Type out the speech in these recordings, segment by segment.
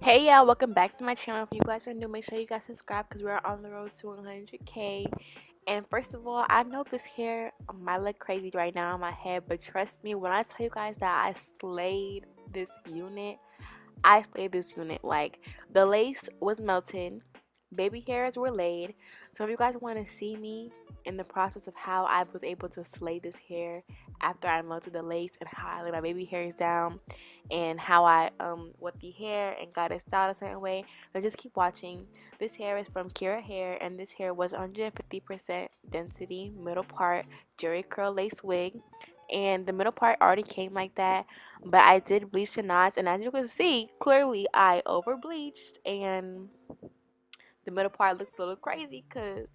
Hey y'all, welcome back to my channel. If you guys are new, make sure you guys subscribe because we're on the road to 100k. And first of all, I know this hair might look crazy right now on my head, but trust me when I tell you guys that I slayed this unit. Like, the lace was melted, baby hairs were laid. So if you guys want to see me in the process of how I was able to slay this hair after I melted the lace, and how I laid my baby hairs down, and how I with the hair and got it styled a certain way, then just keep watching. This hair is from Kriyya hair, and this hair was 150% density middle part jerry curl lace wig, and the middle part already came like that, but I did bleach the knots, and as you can see clearly I over bleached, and the middle part looks a little crazy because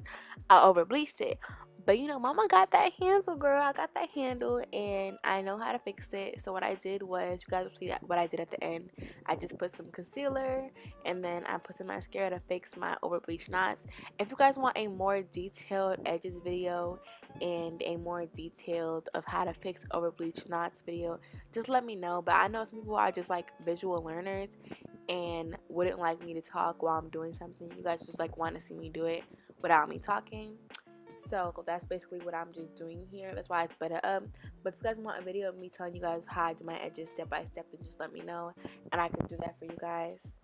I over bleached it. But you know, mama got that handle, girl. I got that handle and I know how to fix it. So what I did was, you guys will see that what I did at the end. I just put some concealer and then I put some mascara to fix my over bleached knots. If you guys want a more detailed edges video and a more detailed of how to fix over bleached knots video, just let me know. But I know some people are just like visual learners and wouldn't like me to talk while I'm doing something. You guys just like want to see me do it without me talking. So that's basically what I'm just doing here. That's why I sped it up. But if you guys want a video of me telling you guys how I do my edges step by step, then just let me know and I can do that for you guys.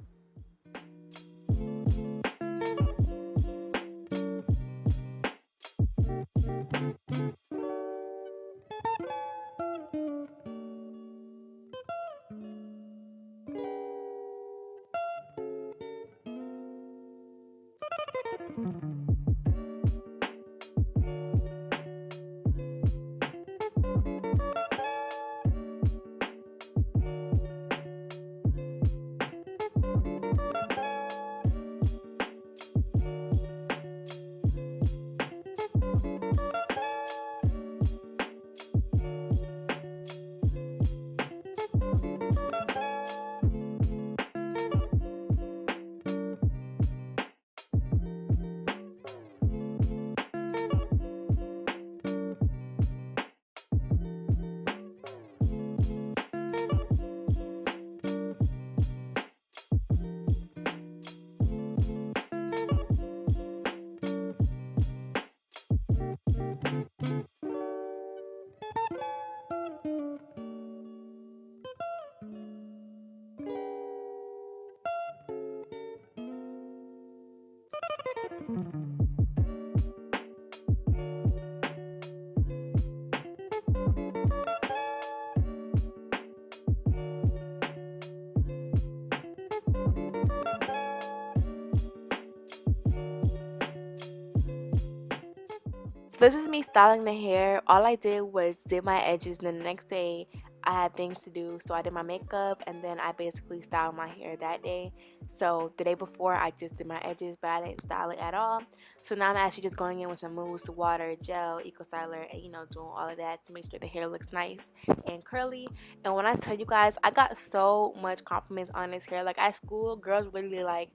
So this is me styling the hair. All I did was did my edges, and then the next day I had things to do, so I did my makeup and then I basically styled my hair that day. So the day before I just did my edges, but I didn't style it at all. So now I'm actually just going in with some mousse, water, gel, eco styler, and you know, doing all of that to make sure the hair looks nice and curly. And when I tell you guys, I got so much compliments on this hair. Like at school, girls literally like,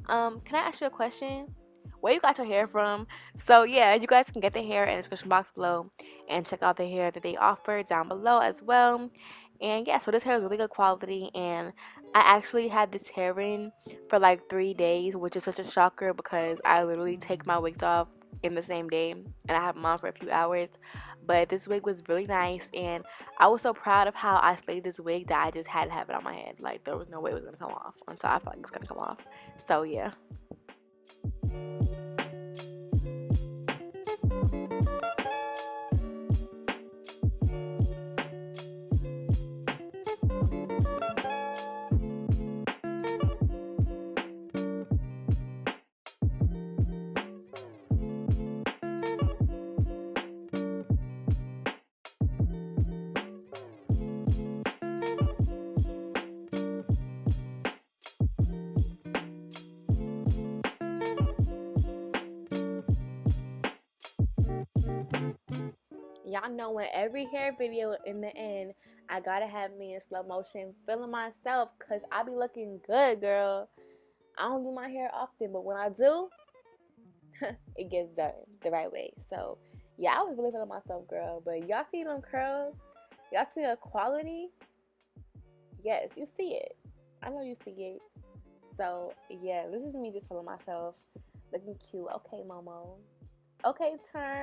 can I ask you a question? Where you got your hair from? So yeah, you guys can get the hair in the description box below and check out the hair that they offer down below as well. And yeah, so this hair is really good quality, and I actually had this hair in for like 3 days, which is such a shocker because I literally take my wigs off in the same day and I have them on for a few hours. But this wig was really nice, and I was so proud of how I slayed this wig that I just had to have it on my head. Like there was no way it was gonna come off until I felt like it's gonna come off. So yeah. Y'all know in every hair video in the end, I gotta have me in slow motion feeling myself because I be looking good, girl. I don't do my hair often, but when I do, it gets done the right way. So, yeah, I was really feeling myself, girl. But y'all see them curls? Y'all see the quality? Yes, you see it. I know you see it. So yeah, this is me just feeling myself, looking cute. Okay, Momo. Okay, turn.